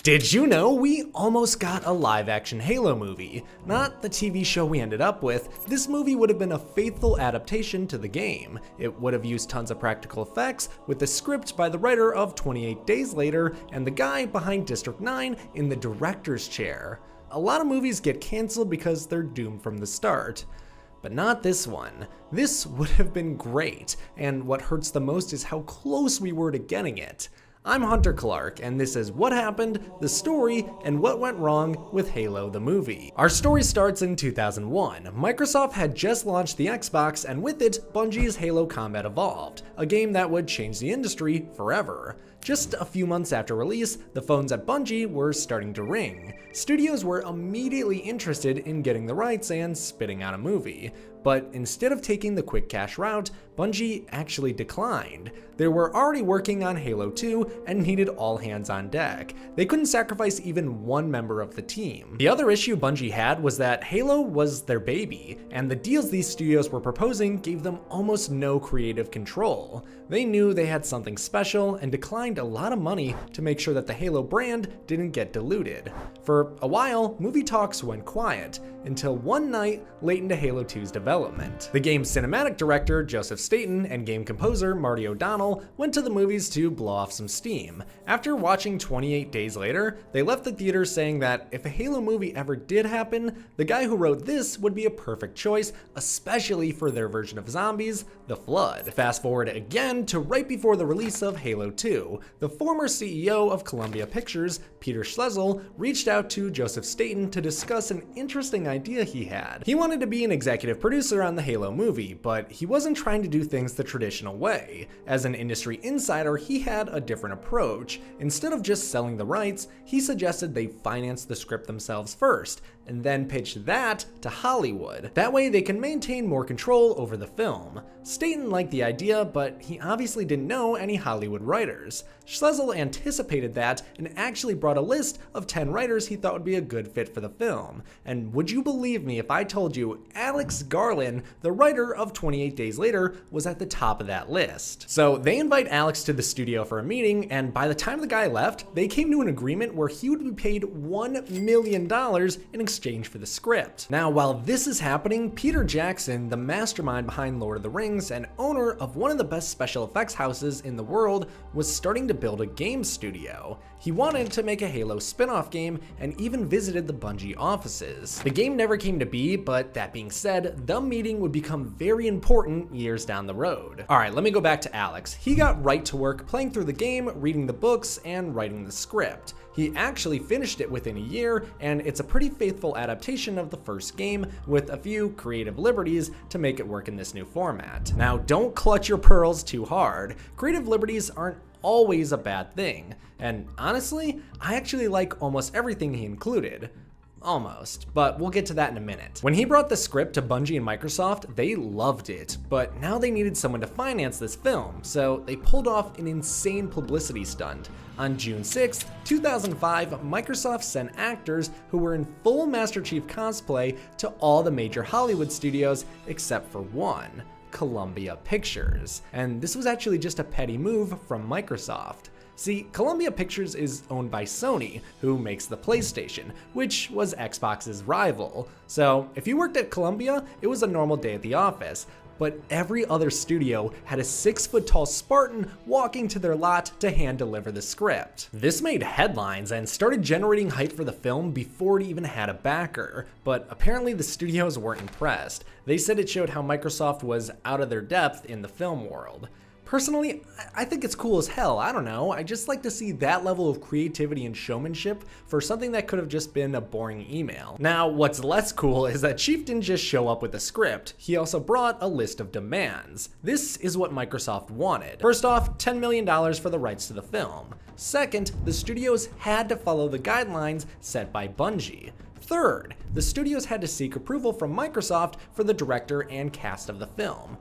Did you know we almost got a live-action Halo movie? Not the TV show we ended up with. This movie would have been a faithful adaptation to the game. It would have used tons of practical effects, with the script by the writer of 28 Days Later and the guy behind District 9 in the director's chair. A lot of movies get cancelled because they're doomed from the start. But not this one. This would have been great, and what hurts the most is how close we were to getting it. I'm Hunter Clark, and this is What Happened, the story, and what went wrong with Halo the movie. Our story starts in 2001. Microsoft had just launched the Xbox, and with it, Bungie's Halo Combat Evolved, a game that would change the industry forever. Just a few months after release, the phones at Bungie were starting to ring. Studios were immediately interested in getting the rights and spitting out a movie. But instead of taking the quick cash route, Bungie actually declined. They were already working on Halo 2 and needed all hands on deck. They couldn't sacrifice even one member of the team. The other issue Bungie had was that Halo was their baby, and the deals these studios were proposing gave them almost no creative control. They knew they had something special and declined a lot of money to make sure that the Halo brand didn't get diluted. For a while, movie talks went quiet, until one night late into Halo 2's development. The game's cinematic director, Joseph Staten, and game composer, Marty O'Donnell, went to the movies to blow off some steam. After watching 28 Days Later, they left the theater saying that if a Halo movie ever did happen, the guy who wrote this would be a perfect choice, especially for their version of zombies, The Flood. Fast forward again to right before the release of Halo 2. The former CEO of Columbia Pictures, Peter Schlesel, reached out to Joseph Staten to discuss an interesting idea he had. He wanted to be an executive producer on the Halo movie, but he wasn't trying to do things the traditional way. As an industry insider, he had a different approach. Instead of just selling the rights, he suggested they finance the script themselves first, and then pitch that to Hollywood. That way they can maintain more control over the film. Staten liked the idea, but he obviously didn't know any Hollywood writers. Schlesel anticipated that and actually brought a list of 10 writers he thought would be a good fit for the film. And would you believe me if I told you Alex Garland, the writer of 28 Days Later, was at the top of that list? So they invite Alex to the studio for a meeting, and by the time the guy left, they came to an agreement where he would be paid $1 million in exchange for the script. Now, while this is happening, Peter Jackson, the mastermind behind Lord of the Rings and owner of one of the best special effects houses in the world, was starting to build a game studio. He wanted to make a Halo spin-off game and even visited the Bungie offices. The game never came to be, but that being said, the meeting would become very important years down the road. Alright, let me go back to Alex. He got right to work playing through the game, reading the books, and writing the script. He actually finished it within a year, and it's a pretty faithful adaptation of the first game, with a few creative liberties to make it work in this new format. Now, don't clutch your pearls too hard. Creative liberties aren't always a bad thing, and honestly, I actually like almost everything he included. Almost, but we'll get to that in a minute. When he brought the script to Bungie and Microsoft, they loved it, but now they needed someone to finance this film, so they pulled off an insane publicity stunt. On June 6, 2005, Microsoft sent actors who were in full Master Chief cosplay to all the major Hollywood studios except for one, Columbia Pictures. And this was actually just a petty move from Microsoft. See, Columbia Pictures is owned by Sony, who makes the PlayStation, which was Xbox's rival. So if you worked at Columbia, it was a normal day at the office. But every other studio had a 6-foot-tall Spartan walking to their lot to hand-deliver the script. This made headlines and started generating hype for the film before it even had a backer, but apparently the studios weren't impressed. They said it showed how Microsoft was out of their depth in the film world. Personally, I think it's cool as hell. I don't know, I just like to see that level of creativity and showmanship for something that could have just been a boring email. Now, what's less cool is that Chief didn't just show up with a script, he also brought a list of demands. This is what Microsoft wanted. First off, $10 million for the rights to the film. Second, the studios had to follow the guidelines set by Bungie. Third, the studios had to seek approval from Microsoft for the director and cast of the film.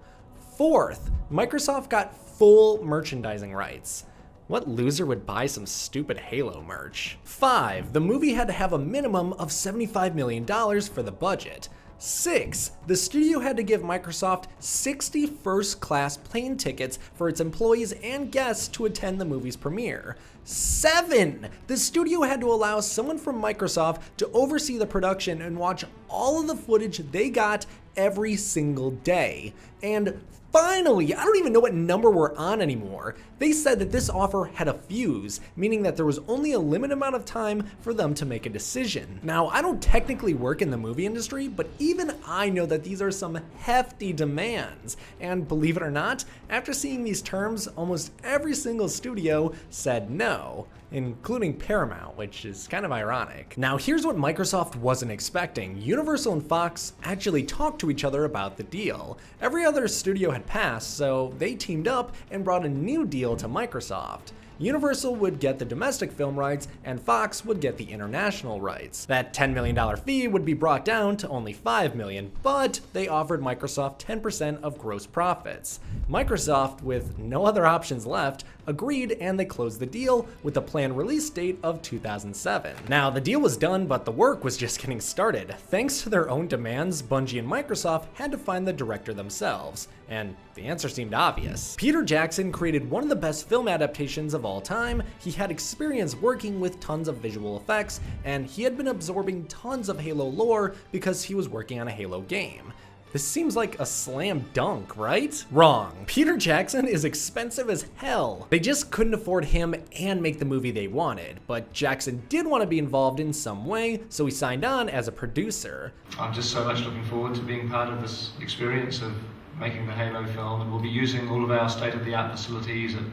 Fourth, Microsoft got full merchandising rights. What loser would buy some stupid Halo merch? 5, the movie had to have a minimum of $75 million for the budget. 6. The studio had to give Microsoft 60 first-class plane tickets for its employees and guests to attend the movie's premiere. 7. The studio had to allow someone from Microsoft to oversee the production and watch all of the footage they got every single day. And finally, I don't even know what number we're on anymore, they said that this offer had a fuse, meaning that there was only a limited amount of time for them to make a decision. Now, I don't technically work in the movie industry, but even I know that these are some hefty demands. And believe it or not, after seeing these terms, almost every single studio said no, including Paramount, which is kind of ironic. Now, here's what Microsoft wasn't expecting. Universal and Fox actually talked to each other about the deal. Every other studio had passed, so they teamed up and brought a new deal to Microsoft. Universal would get the domestic film rights and Fox would get the international rights. That $10 million fee would be brought down to only $5 million, but they offered Microsoft 10% of gross profits. Microsoft, with no other options left, agreed and they closed the deal with a planned release date of 2007. Now, the deal was done, but the work was just getting started. Thanks to their own demands, Bungie and Microsoft had to find the director themselves, and the answer seemed obvious. Peter Jackson created one of the best film adaptations of all time. He had experience working with tons of visual effects, and he had been absorbing tons of Halo lore because he was working on a Halo game. This seems like a slam dunk, right? Wrong. Peter Jackson is expensive as hell. They just couldn't afford him and make the movie they wanted, but Jackson did want to be involved in some way, so he signed on as a producer. I'm just so much looking forward to being part of this experience of making the Halo film, and we'll be using all of our state-of-the-art facilities at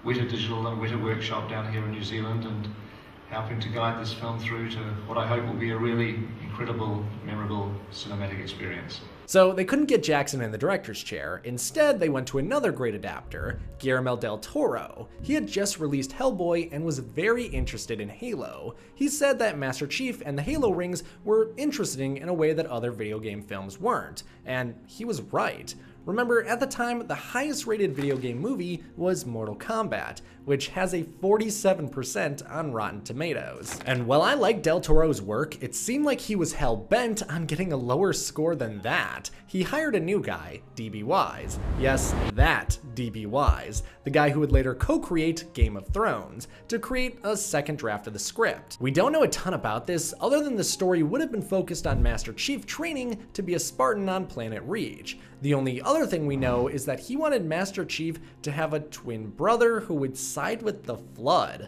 Weta Digital and Weta Workshop down here in New Zealand, and helping to guide this film through to what I hope will be a really incredible, memorable cinematic experience. So they couldn't get Jackson in the director's chair. Instead, they went to another great adapter, Guillermo del Toro. He had just released Hellboy and was very interested in Halo. He said that Master Chief and the Halo rings were interesting in a way that other video game films weren't, and he was right. Remember, at the time, the highest rated video game movie was Mortal Kombat, which has a 47% on Rotten Tomatoes. And while I like Del Toro's work, it seemed like he was hell-bent on getting a lower score than that. He hired a new guy, DB Wise. Yes, that DB Wise, the guy who would later co-create Game of Thrones, to create a second draft of the script. We don't know a ton about this, other than the story would have been focused on Master Chief training to be a Spartan on Planet Reach. The only other thing we know is that he wanted Master Chief to have a twin brother who would side with the Flood.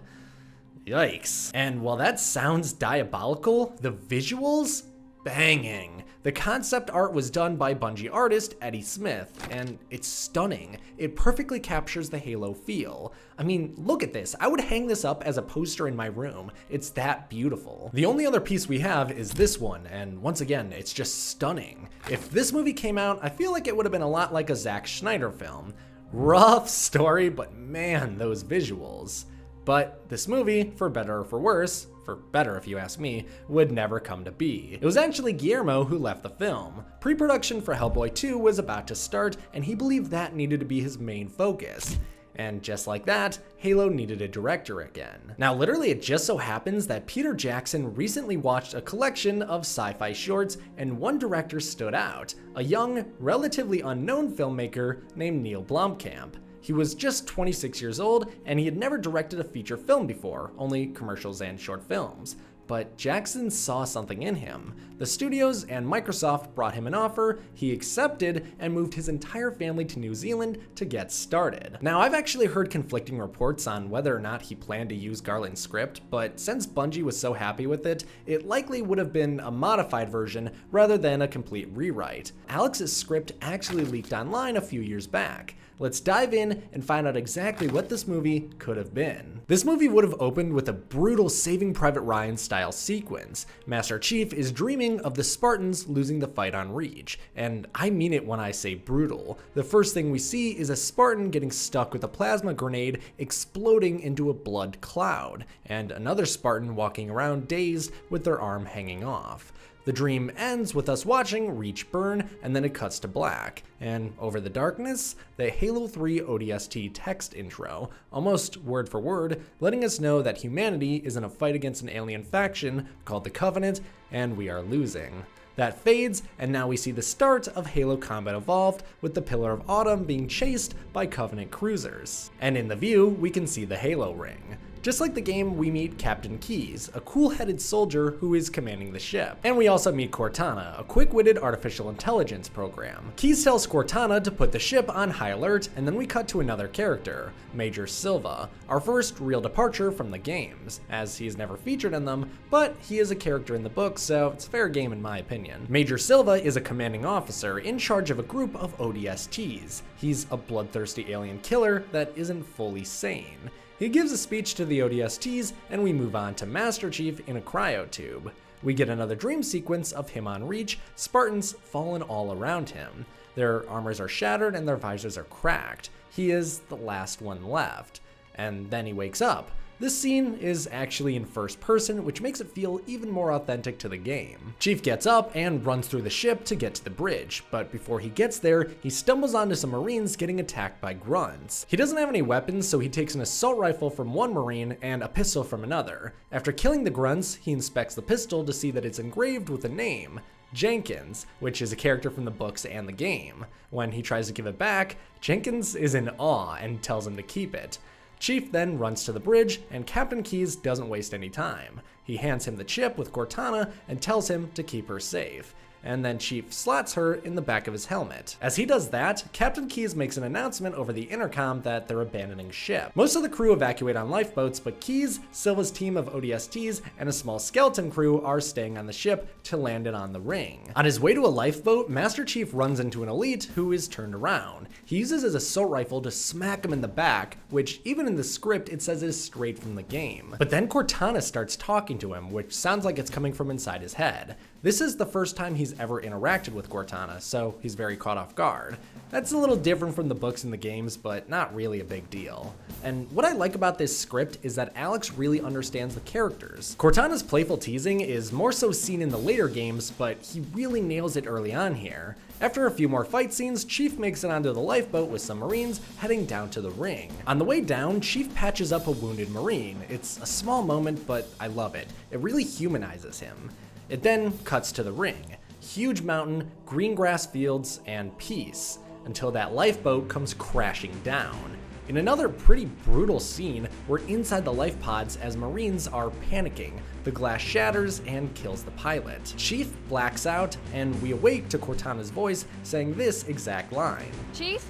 Yikes. And while that sounds diabolical, the visuals? Banging. The concept art was done by Bungie artist Eddie Smith, and it's stunning. It perfectly captures the Halo feel. I mean, look at this. I would hang this up as a poster in my room. It's that beautiful. The only other piece we have is this one, and once again, it's just stunning. If this movie came out, I feel like it would have been a lot like a Zack Snyder film. Rough story, but man, those visuals. But this movie, for better or for worse, for better if you ask me, would never come to be. It was actually Guillermo who left the film. Pre-production for Hellboy 2 was about to start, and he believed that needed to be his main focus. And just like that, Halo needed a director again. Now, literally, it just so happens that Peter Jackson recently watched a collection of sci-fi shorts, and one director stood out, a young, relatively unknown filmmaker named Neil Blomkamp. He was just 26 years old, and he had never directed a feature film before, only commercials and short films. But Jackson saw something in him. The studios and Microsoft brought him an offer, he accepted, and moved his entire family to New Zealand to get started. Now, I've actually heard conflicting reports on whether or not he planned to use Garland's script, but since Bungie was so happy with it, it likely would have been a modified version rather than a complete rewrite. Alex's script actually leaked online a few years back. Let's dive in and find out exactly what this movie could have been. This movie would have opened with a brutal Saving Private Ryan style sequence. Master Chief is dreaming of the Spartans losing the fight on Reach, and I mean it when I say brutal. The first thing we see is a Spartan getting stuck with a plasma grenade exploding into a blood cloud, and another Spartan walking around dazed with their arm hanging off. The dream ends with us watching Reach burn, and then it cuts to black. And over the darkness, the Halo 3 ODST text intro, almost word for word, letting us know that humanity is in a fight against an alien faction called the Covenant, and we are losing. That fades, and now we see the start of Halo Combat Evolved, with the Pillar of Autumn being chased by Covenant cruisers. And in the view, we can see the Halo ring. Just like the game, we meet Captain Keyes, a cool-headed soldier who is commanding the ship. And we also meet Cortana, a quick-witted artificial intelligence program. Keyes tells Cortana to put the ship on high alert, and then we cut to another character, Major Silva, our first real departure from the games, as he's never featured in them, but he is a character in the book, so it's fair game in my opinion. Major Silva is a commanding officer in charge of a group of ODSTs. He's a bloodthirsty alien killer that isn't fully sane. He gives a speech to the ODSTs, and we move on to Master Chief in a cryotube. We get another dream sequence of him on Reach, Spartans fallen all around him. Their armors are shattered and their visors are cracked. He is the last one left. And then he wakes up. This scene is actually in first person, which makes it feel even more authentic to the game. Chief gets up and runs through the ship to get to the bridge, but before he gets there, he stumbles onto some Marines getting attacked by grunts. He doesn't have any weapons, so he takes an assault rifle from one Marine and a pistol from another. After killing the grunts, he inspects the pistol to see that it's engraved with a name, Jenkins, which is a character from the books and the game. When he tries to give it back, Jenkins is in awe and tells him to keep it. Chief then runs to the bridge, and Captain Keyes doesn't waste any time. He hands him the chip with Cortana and tells him to keep her safe. And then Chief slots her in the back of his helmet. As he does that, Captain Keyes makes an announcement over the intercom that they're abandoning ship. Most of the crew evacuate on lifeboats, but Keyes, Silva's team of ODSTs, and a small skeleton crew are staying on the ship to land it on the ring. On his way to a lifeboat, Master Chief runs into an elite who is turned around. He uses his assault rifle to smack him in the back, which even in the script it says is straight from the game. But then Cortana starts talking to him, which sounds like it's coming from inside his head. This is the first time he's ever interacted with Cortana, so he's very caught off guard. That's a little different from the books and the games, but not really a big deal. And what I like about this script is that Alex really understands the characters. Cortana's playful teasing is more so seen in the later games, but he really nails it early on here. After a few more fight scenes, Chief makes it onto the lifeboat with some Marines heading down to the ring. On the way down, Chief patches up a wounded Marine. It's a small moment, but I love it. It really humanizes him. It then cuts to the ring. Huge mountain, green grass fields, and peace, until that lifeboat comes crashing down. In another pretty brutal scene, we're inside the life pods as Marines are panicking. The glass shatters and kills the pilot. Chief blacks out, and we awake to Cortana's voice saying this exact line. Chief?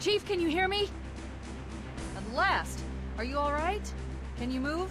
Chief, can you hear me? At last. Are you all right? Can you move?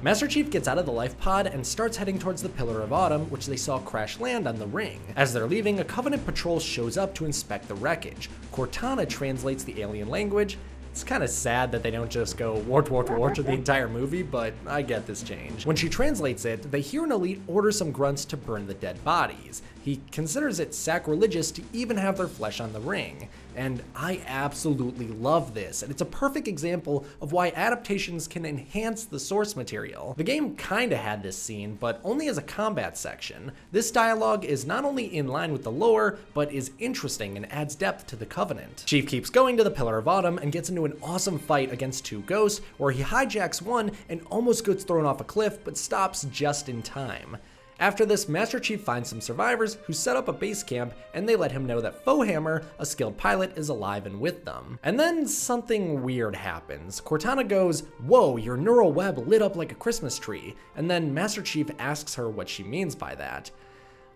Master Chief gets out of the life pod and starts heading towards the Pillar of Autumn, which they saw crash land on the ring. As they're leaving, a Covenant patrol shows up to inspect the wreckage. Cortana translates the alien language. It's kind of sad that they don't just go war to the entire movie, but I get this change. When she translates it, they hear an elite order some grunts to burn the dead bodies. He considers it sacrilegious to even have their flesh on the ring. And I absolutely love this, and it's a perfect example of why adaptations can enhance the source material. The game kinda had this scene, but only as a combat section. This dialogue is not only in line with the lore, but is interesting and adds depth to the Covenant. Chief keeps going to the Pillar of Autumn and gets into an awesome fight against two ghosts, where he hijacks one and almost gets thrown off a cliff, but stops just in time. After this, Master Chief finds some survivors who set up a base camp, and they let him know that Foehammer, a skilled pilot, is alive and with them. And then something weird happens. Cortana goes, "Whoa, your neural web lit up like a Christmas tree," and then Master Chief asks her what she means by that.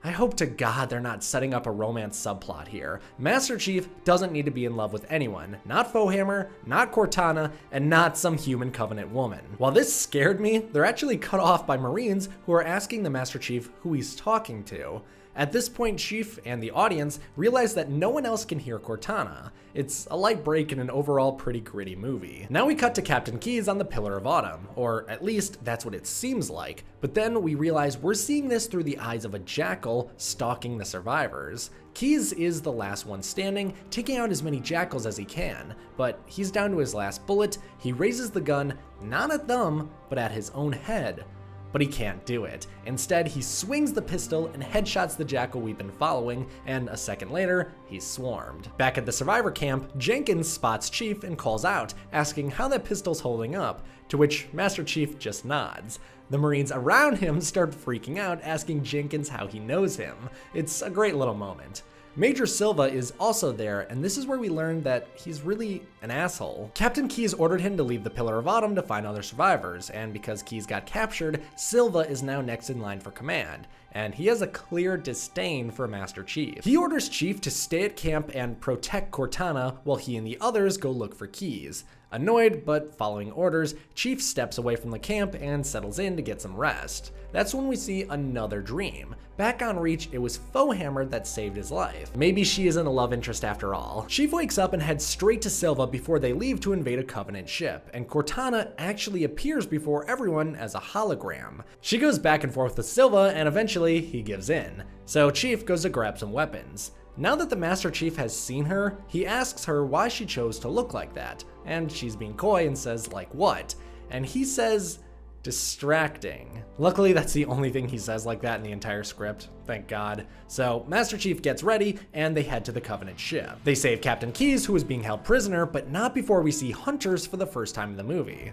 I hope to God they're not setting up a romance subplot here. Master Chief doesn't need to be in love with anyone. Not Foehammer, not Cortana, and not some human Covenant woman. While this scared me, they're actually cut off by Marines who are asking the Master Chief who he's talking to. At this point, Chief and the audience realize that no one else can hear Cortana. It's a light break in an overall pretty gritty movie. Now we cut to Captain Keyes on the Pillar of Autumn, or at least that's what it seems like, but then we realize we're seeing this through the eyes of a jackal stalking the survivors. Keyes is the last one standing, taking out as many jackals as he can, but he's down to his last bullet. He raises the gun, not at them, but at his own head. but he can't do it. Instead, he swings the pistol and headshots the jackal we've been following, and a second later, he's swarmed. Back at the survivor camp, Jenkins spots Chief and calls out, asking how that pistol's holding up, to which Master Chief just nods. The Marines around him start freaking out, asking Jenkins how he knows him. It's a great little moment. Major Silva is also there, and this is where we learn that he's really an asshole. Captain Keyes ordered him to leave the Pillar of Autumn to find other survivors, and because Keyes got captured, Silva is now next in line for command, and he has a clear disdain for Master Chief. He orders Chief to stay at camp and protect Cortana while he and the others go look for Keyes. Annoyed, but following orders, Chief steps away from the camp and settles in to get some rest. That's when we see another dream. Back on Reach, it was Foehammer that saved his life. Maybe she isn't a love interest after all. Chief wakes up and heads straight to Silva before they leave to invade a Covenant ship, and Cortana actually appears before everyone as a hologram. She goes back and forth with Silva, and eventually he gives in. So Chief goes to grab some weapons. Now that the Master Chief has seen her, he asks her why she chose to look like that, and she's being coy and says, like what? And he says, distracting. Luckily, that's the only thing he says like that in the entire script, thank God. So Master Chief gets ready, and they head to the Covenant ship. They save Captain Keyes, who is being held prisoner, but not before we see Hunters for the first time in the movie.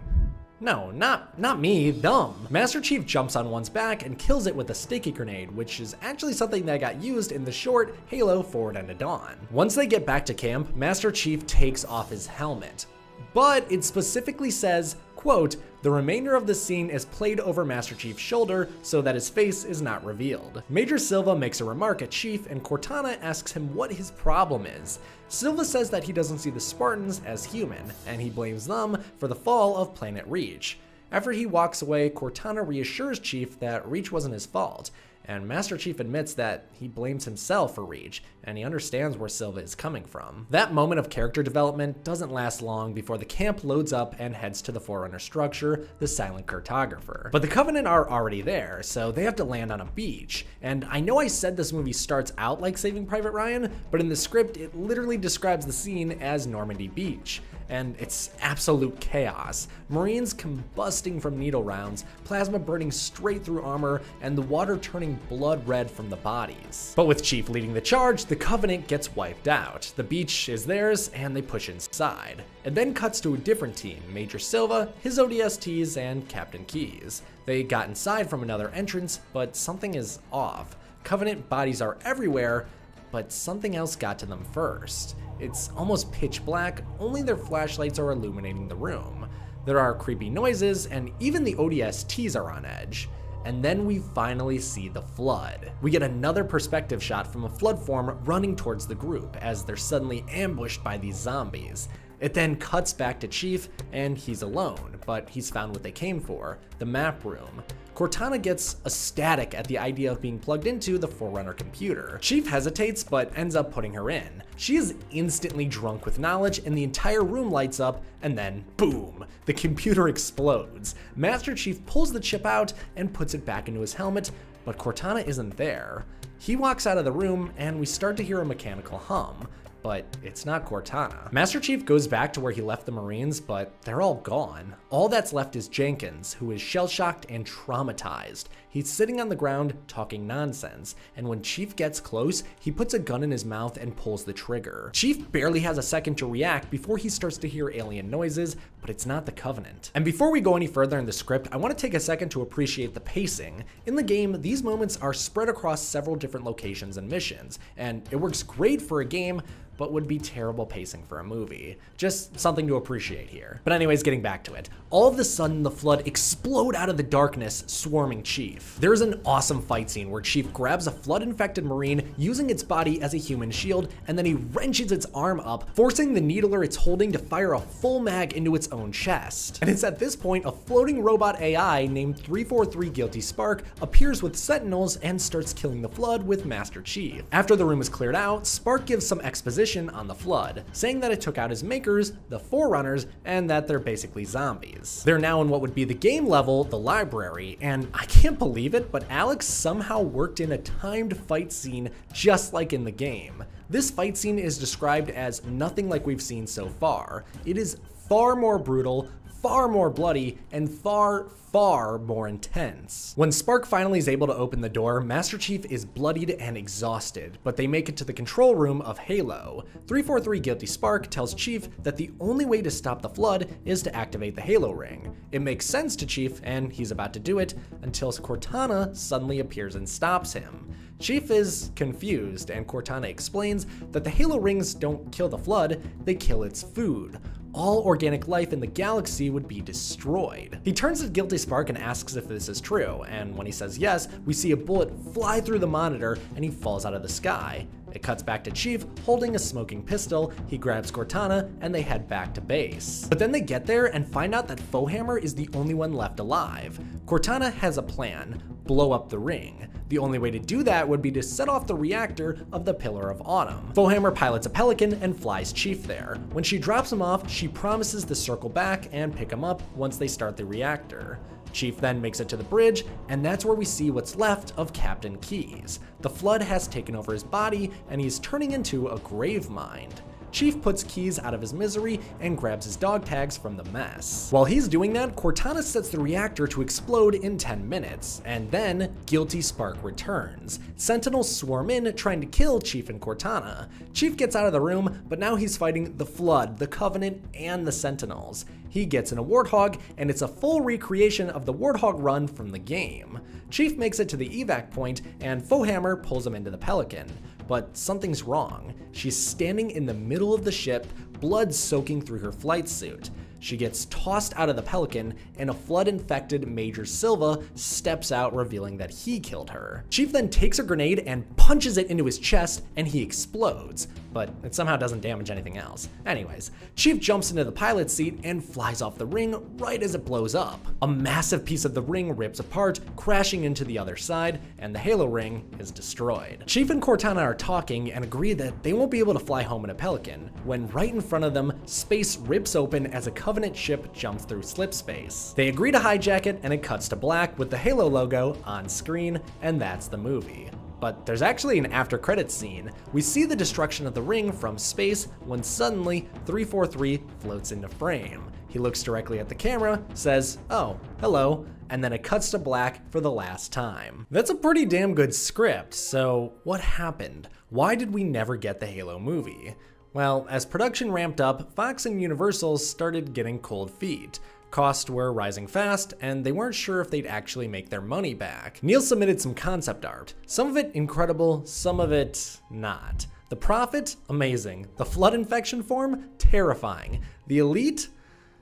No, not me, them. Master Chief jumps on one's back and kills it with a sticky grenade, which is actually something that got used in the short Halo Forward Unto Dawn. Once they get back to camp, Master Chief takes off his helmet. But it specifically says, quote, "The remainder of the scene is played over Master Chief's shoulder so that his face is not revealed." Major Silva makes a remark at Chief, and Cortana asks him what his problem is. Silva says that he doesn't see the Spartans as human, and he blames them for the fall of Planet Reach. After he walks away, Cortana reassures Chief that Reach wasn't his fault, and Master Chief admits that he blames himself for Reach, and he understands where Silva is coming from. That moment of character development doesn't last long before the camp loads up and heads to the Forerunner structure, the Silent Cartographer. But the Covenant are already there, so they have to land on a beach. And I know I said this movie starts out like Saving Private Ryan, but in the script it literally describes the scene as Normandy Beach. And it's absolute chaos. Marines combusting from needle rounds, plasma burning straight through armor, and the water turning blood red from the bodies. But with Chief leading the charge, the Covenant gets wiped out. The beach is theirs, and they push inside. It then cuts to a different team, Major Silva, his ODSTs, and Captain Keyes. They got inside from another entrance, but something is off. Covenant bodies are everywhere, but something else got to them first. It's almost pitch black, only their flashlights are illuminating the room. There are creepy noises, and even the ODSTs are on edge. And then we finally see the Flood. We get another perspective shot from a Flood form running towards the group as they're suddenly ambushed by these zombies. It then cuts back to Chief, and he's alone, but he's found what they came for, the map room. Cortana gets ecstatic at the idea of being plugged into the Forerunner computer. Chief hesitates, but ends up putting her in. She is instantly drunk with knowledge, and the entire room lights up, and then boom, the computer explodes. Master Chief pulls the chip out and puts it back into his helmet, but Cortana isn't there. He walks out of the room, and we start to hear a mechanical hum. But it's not Cortana. Master Chief goes back to where he left the Marines, but they're all gone. All that's left is Jenkins, who is shell-shocked and traumatized. He's sitting on the ground talking nonsense, and when Chief gets close, he puts a gun in his mouth and pulls the trigger. Chief barely has a second to react before he starts to hear alien noises, but it's not the Covenant. And before we go any further in the script, I want to take a second to appreciate the pacing. In the game, these moments are spread across several different locations and missions, and it works great for a game, but would be terrible pacing for a movie. Just something to appreciate here. But anyways, getting back to it. All of a sudden, the Flood explode out of the darkness, swarming Chief. There's an awesome fight scene where Chief grabs a Flood-infected Marine using its body as a human shield, and then he wrenches its arm up, forcing the needler it's holding to fire a full mag into its own chest. And it's at this point a floating robot AI named 343 Guilty Spark appears with Sentinels and starts killing the Flood with Master Chief. After the room is cleared out, Spark gives some exposition on the Flood, saying that it took out his makers, the Forerunners, and that they're basically zombies. They're now in what would be the game level, the library, and I can't believe it, but Alex somehow worked in a timed fight scene just like in the game. This fight scene is described as nothing like we've seen so far. It is far more brutal, far more bloody and far more intense. When Spark finally is able to open the door, Master Chief is bloodied and exhausted, but they make it to the control room of Halo. 343 Guilty Spark tells Chief that the only way to stop the Flood is to activate the Halo ring. It makes sense to Chief, and he's about to do it until Cortana suddenly appears and stops him. Chief is confused, and Cortana explains that the Halo rings don't kill the Flood, they kill its food. All organic life in the galaxy would be destroyed. He turns to Guilty Spark and asks if this is true, and when he says yes, we see a bullet fly through the monitor and he falls out of the sky. It cuts back to Chief holding a smoking pistol, he grabs Cortana, and they head back to base. But then they get there and find out that Foehammer is the only one left alive. Cortana has a plan: blow up the ring. The only way to do that would be to set off the reactor of the Pillar of Autumn. Foehammer pilots a Pelican and flies Chief there. When she drops him off, she promises to circle back and pick him up once they start the reactor. Chief then makes it to the bridge, and that's where we see what's left of Captain Keyes. The Flood has taken over his body, and he's turning into a grave mind. Chief puts Keyes out of his misery and grabs his dog tags from the mess. While he's doing that, Cortana sets the reactor to explode in 10 minutes, and then Guilty Spark returns. Sentinels swarm in, trying to kill Chief and Cortana. Chief gets out of the room, but now he's fighting the Flood, the Covenant, and the Sentinels. He gets in a Warthog, and it's a full recreation of the Warthog run from the game. Chief makes it to the evac point, and Foehammer pulls him into the Pelican. But something's wrong. She's standing in the middle of the ship, blood soaking through her flight suit. She gets tossed out of the Pelican, and a Flood-infected Major Silva steps out, revealing that he killed her. Chief then takes a grenade and punches it into his chest, and he explodes, but it somehow doesn't damage anything else. Anyways, Chief jumps into the pilot's seat and flies off the ring right as it blows up. A massive piece of the ring rips apart, crashing into the other side, and the Halo ring is destroyed. Chief and Cortana are talking and agree that they won't be able to fly home in a Pelican, when right in front of them, space rips open as a Covenant ship jumps through slipspace. They agree to hijack it, and it cuts to black with the Halo logo on screen, and that's the movie. But there's actually an after credits scene. We see the destruction of the ring from space when suddenly 343 floats into frame. He looks directly at the camera, says, "Oh, hello," and then it cuts to black for the last time. That's a pretty damn good script, so what happened? Why did we never get the Halo movie? Well, as production ramped up, Fox and Universal started getting cold feet. Costs were rising fast, and they weren't sure if they'd actually make their money back. Neil submitted some concept art. Some of it incredible, some of it not. The Prophet? Amazing. The Flood infection form? Terrifying. The Elite?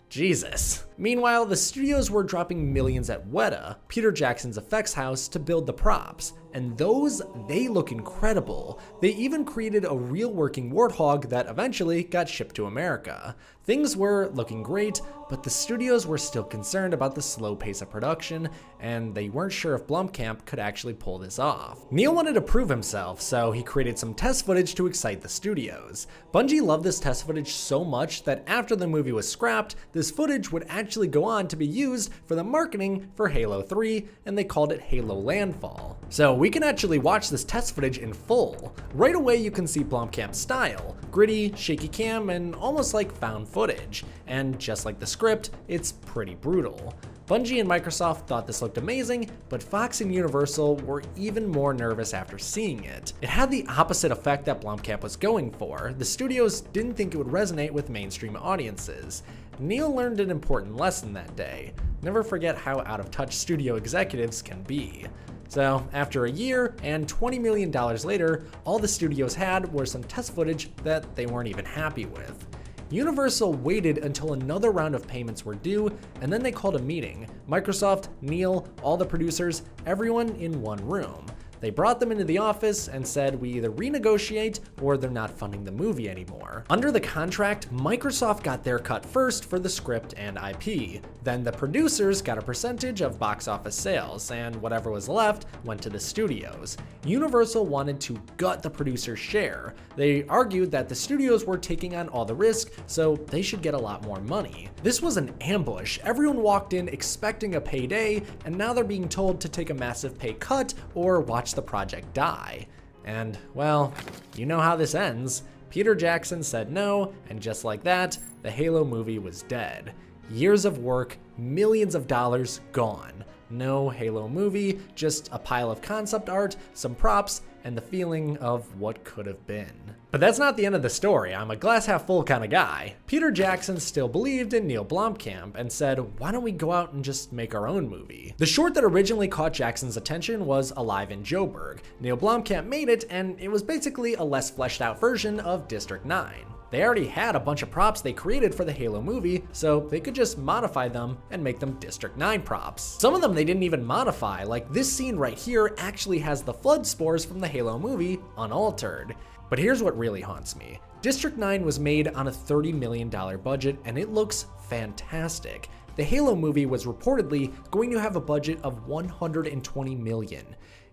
Jesus. Meanwhile, the studios were dropping millions at Weta, Peter Jackson's effects house, to build the props. And those, they look incredible. They even created a real working Warthog that eventually got shipped to America. Things were looking great, but the studios were still concerned about the slow pace of production, and they weren't sure if Blomkamp could actually pull this off. Neil wanted to prove himself, so he created some test footage to excite the studios. Bungie loved this test footage so much that after the movie was scrapped, this footage would actually go on to be used for the marketing for Halo 3, and they called it Halo Landfall. So we can actually watch this test footage in full. Right away you can see Blomkamp's style, gritty, shaky cam, and almost like found footage. And just like the script, it's pretty brutal. Bungie and Microsoft thought this looked amazing, but Fox and Universal were even more nervous after seeing it. It had the opposite effect that Blomkamp was going for. The studios didn't think it would resonate with mainstream audiences. Neil learned an important lesson that day. Never forget how out of touch studio executives can be. So after a year and $20 million later, all the studios had were some test footage that they weren't even happy with. Universal waited until another round of payments were due, and then they called a meeting. Microsoft, Neil, all the producers, everyone in one room. They brought them into the office and said, we either renegotiate or they're not funding the movie anymore. Under the contract, Microsoft got their cut first for the script and IP. Then the producers got a percentage of box office sales, and whatever was left went to the studios. Universal wanted to gut the producer's share. They argued that the studios were taking on all the risk, so they should get a lot more money. This was an ambush. Everyone walked in expecting a payday, and now they're being told to take a massive pay cut or watch the project die. And, well, you know how this ends. Peter Jackson said no, and just like that, the Halo movie was dead. Years of work, millions of dollars gone. No Halo movie, just a pile of concept art, some props, and the feeling of what could have been. But that's not the end of the story. I'm a glass half full kind of guy. Peter Jackson still believed in Neil Blomkamp and said, why don't we go out and just make our own movie? The short that originally caught Jackson's attention was Alive in Joburg. Neil Blomkamp made it, and it was basically a less fleshed out version of District 9. They already had a bunch of props they created for the Halo movie, so they could just modify them and make them District 9 props. Some of them they didn't even modify, like this scene right here actually has the flood spores from the Halo movie unaltered. But here's what really haunts me. District 9 was made on a $30 million budget and it looks fantastic. The Halo movie was reportedly going to have a budget of $120 million.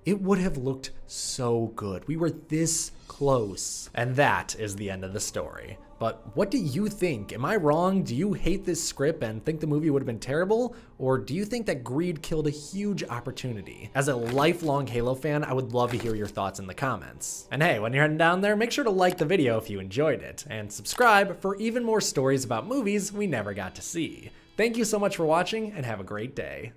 It would have looked so good. We were this close. And that is the end of the story. But what do you think? Am I wrong? Do you hate this script and think the movie would have been terrible? Or do you think that greed killed a huge opportunity? As a lifelong Halo fan, I would love to hear your thoughts in the comments. And hey, when you're heading down there, make sure to like the video if you enjoyed it, and subscribe for even more stories about movies we never got to see. Thank you so much for watching, and have a great day.